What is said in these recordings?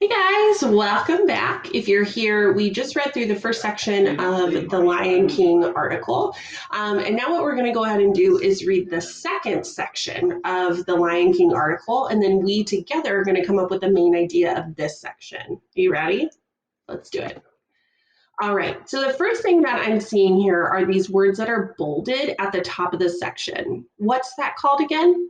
Hey guys, welcome back. If you're here, we just read through the first section of the Lion King article. And now what we're going to go ahead and do is read the second section of the Lion King article, and then we together are going to come up with the main idea of this section. Are you ready? Let's do it. All right, so the first thing that I'm seeing here are these words that are bolded at the top of the section. What's that called again?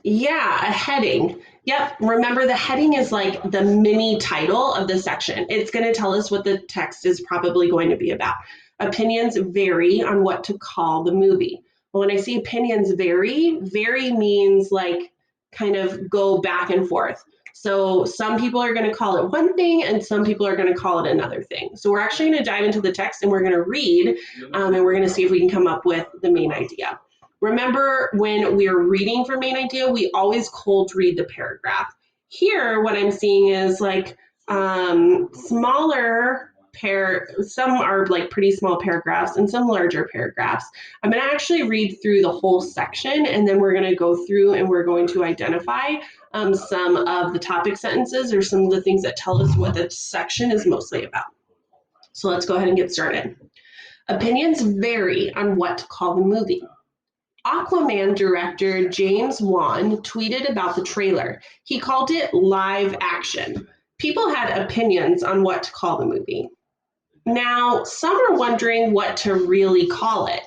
Yeah, a heading. Yep. Remember, the heading is like the mini title of the section. It's going to tell us what the text is probably going to be about. Opinions vary on what to call the movie. Well, when I see opinions vary means like kind of go back and forth. So some people are going to call it one thing and some people are going to call it another thing. So we're actually going to dive into the text and we're going to read and we're going to see if we can come up with the main idea. Remember, when we're reading for main idea, we always cold read the paragraph. Here, what I'm seeing is like smaller some are like pretty small paragraphs and some larger paragraphs. I'm going to actually read through the whole section and then we're going to go through and we're going to identify some of the topic sentences or some of the things that tell us what the section is mostly about. So let's go ahead and get started. Opinions vary on what to call the movie. Aquaman director James Wan tweeted about the trailer. He called it live action. People had opinions on what to call the movie. Now, some are wondering what to really call it.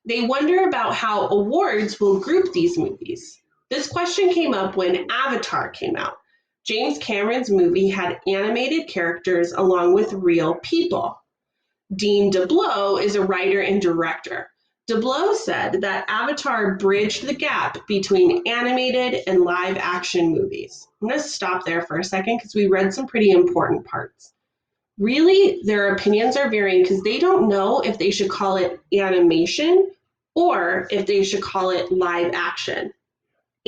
They wonder about how awards will group these movies. This question came up when Avatar came out. James Cameron's movie had animated characters along with real people. Dean DeBlow is a writer and director. DeBlow said that Avatar bridged the gap between animated and live action movies. I'm going to stop there for a second because we read some pretty important parts. Really, their opinions are varying because they don't know if they should call it animation or if they should call it live action.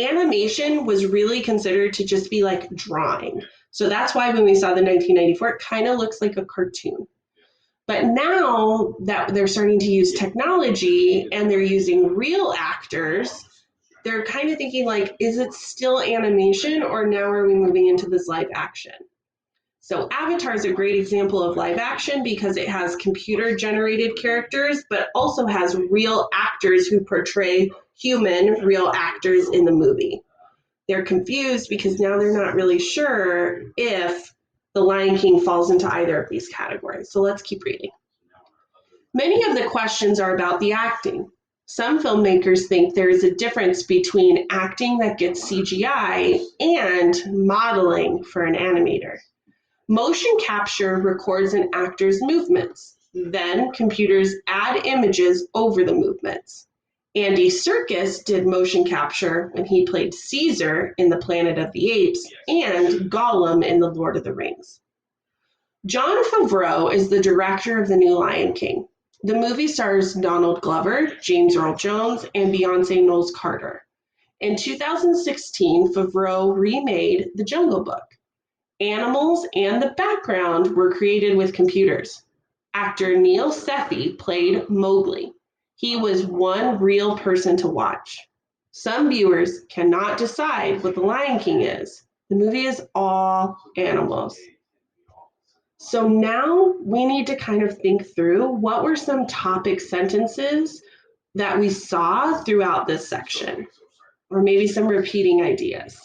Animation was really considered to just be like drawing. So that's why when we saw the 1994, it kind of looks like a cartoon. But now that they're starting to use technology and they're using real actors, they're kind of thinking like, is it still animation or now are we moving into this live action? So Avatar is a great example of live action because it has computer generated characters, but also has real actors who portray human real actors in the movie. They're confused because now they're not really sure if The Lion King falls into either of these categories. So let's keep reading. Many of the questions are about the acting. Some filmmakers think there is a difference between acting that gets CGI and modeling for an animator. Motion capture records an actor's movements. Then computers add images over the movements. Andy Serkis did motion capture when he played Caesar in The Planet of the Apes and Gollum in The Lord of the Rings. Jon Favreau is the director of the new Lion King. The movie stars Donald Glover, James Earl Jones, and Beyonce Knowles Carter. In 2016, Favreau remade The Jungle Book. Animals and the background were created with computers. Actor Neil Sethi played Mowgli. He was one real person to watch. Some viewers cannot decide what The Lion King is. The movie is all animals. So now we need to kind of think through what were some topic sentences that we saw throughout this section, or maybe some repeating ideas.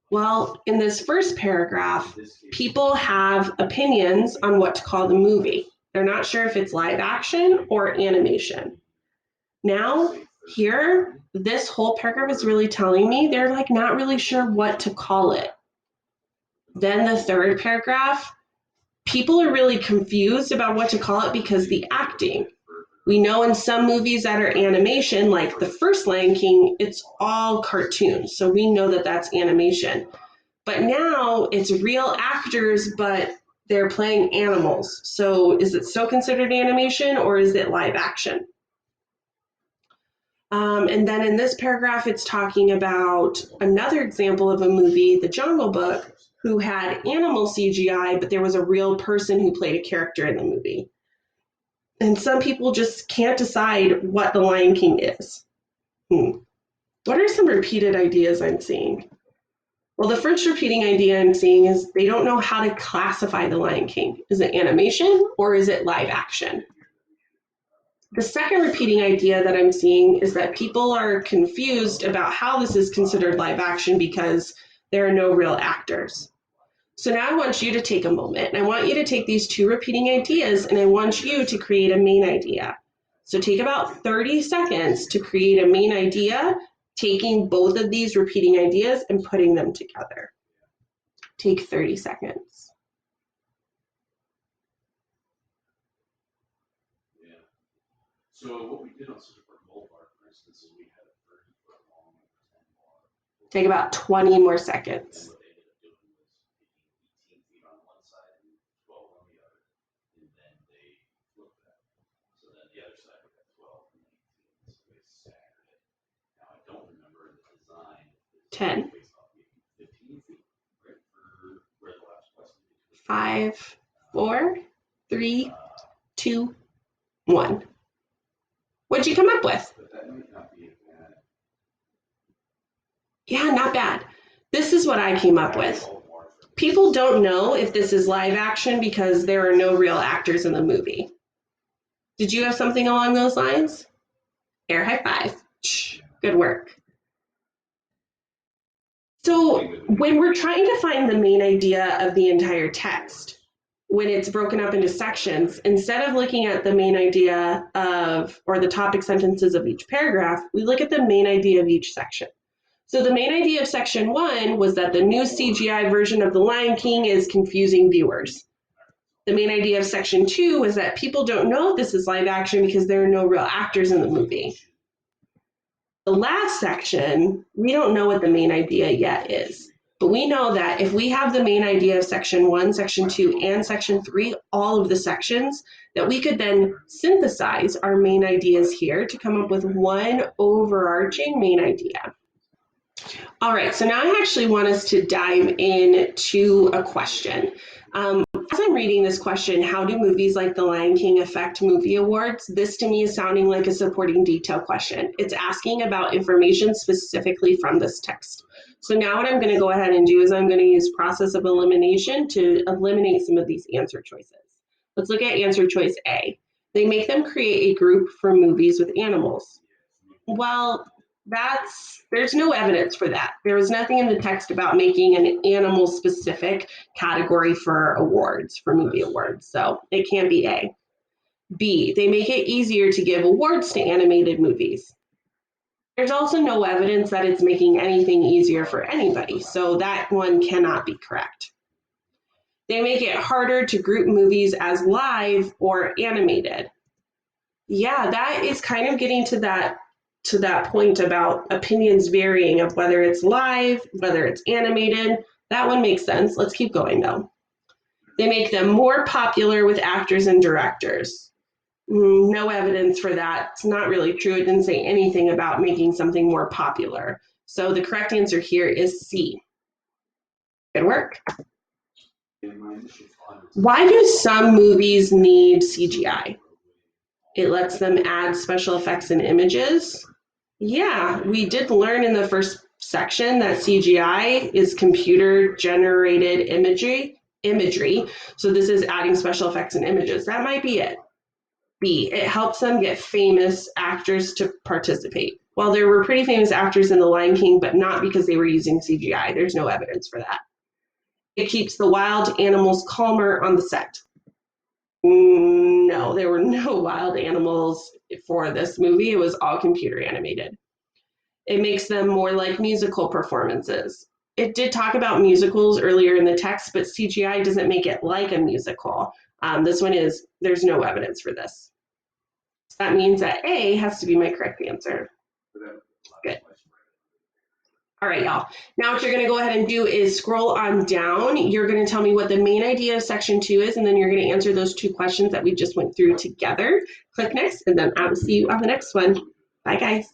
Well, in this first paragraph, people have opinions on what to call the movie. They're not sure if it's live action or animation. Now, here, this whole paragraph is really telling me they're like not really sure what to call it. Then the third paragraph, people are really confused about what to call it because the acting. We know in some movies that are animation, like the first Lion King, it's all cartoons. So we know that that's animation. But now it's real actors, but they're playing animals. So is it still considered animation or is it live action? And then in this paragraph, it's talking about another example of a movie, The Jungle Book, who had animal CGI, but there was a real person who played a character in the movie. And some people just can't decide what The Lion King is. What are some repeated ideas I'm seeing? Well, the first repeating idea I'm seeing is they don't know how to classify The Lion King. Is it animation or is it live action? The second repeating idea that I'm seeing is that people are confused about how this is considered live action because there are no real actors. So now I want you to take a moment and I want you to take these two repeating ideas and I want you to create a main idea. So take about 30 seconds to create a main idea, taking both of these repeating ideas and putting them together. Take 30 seconds. Yeah. So what we did on Super Boulevard, for instance, is we had a 30-foot long and 10 bar. Take about 20 more seconds. And what they ended up doing was taking 18 feet on one side and 12 on the other, and then they flipped that. So then the other side would have 12 and 18, so they staggered it. Now I don't remember the design. 10. 15 feet, right? For where the last question is. 5, 4, 3, 2, 1. What'd you come up with? But that might not be bad. Yeah, not bad. This is what I came up with. People don't know if this is live action because there are no real actors in the movie. Did you have something along those lines? Air high five. Good work. So when we're trying to find the main idea of the entire text, when it's broken up into sections, instead of looking at the main idea of, or the topic sentences of each paragraph, we look at the main idea of each section. So the main idea of section 1 was that the new CGI version of The Lion King is confusing viewers. The main idea of section 2 was that people don't know if this is live action because there are no real actors in the movie. The last section, we don't know what the main idea yet is, but we know that if we have the main idea of section 1, section 2, and section 3, all of the sections, that we could then synthesize our main ideas here to come up with one overarching main idea. All right, so now I actually want us to dive into a question. As I'm reading this question, how do movies like The Lion King affect movie awards? This to me is sounding like a supporting detail question. It's asking about information specifically from this text. So now what I'm going to go ahead and do is I'm going to use process of elimination to eliminate some of these answer choices. Let's look at answer choice A. They make them create a group for movies with animals. Well, there's no evidence for that. There was nothing in the text about making an animal specific category for awards, for movie awards. So it can't be A. B, they make it easier to give awards to animated movies. There's also no evidence that it's making anything easier for anybody. So that one cannot be correct. They make it harder to group movies as live or animated. Yeah, that is kind of getting to that point about opinions varying of whether it's live, whether it's animated. That one makes sense. Let's keep going though. They make them more popular with actors and directors. No evidence for that. It's not really true. It didn't say anything about making something more popular. So the correct answer here is C. Good work. Why do some movies need CGI? It lets them add special effects and images. Yeah, we did learn in the first section that CGI is computer generated imagery. So this is adding special effects and images. That might be it. B, it helps them get famous actors to participate. Well, there were pretty famous actors in The Lion King, but not because they were using CGI. There's no evidence for that. It keeps the wild animals calmer on the set. No, there were no wild animals for this movie. It was all computer animated. It makes them more like musical performances. It did talk about musicals earlier in the text, but CGI doesn't make it like a musical. This one is, there's no evidence for this. So that means that A has to be my correct answer. Good. All right, y'all. Now what you're going to go ahead and do is scroll on down. You're going to tell me what the main idea of section 2 is, and then you're going to answer those two questions that we just went through together. Click next, and then I will see you on the next one. Bye, guys.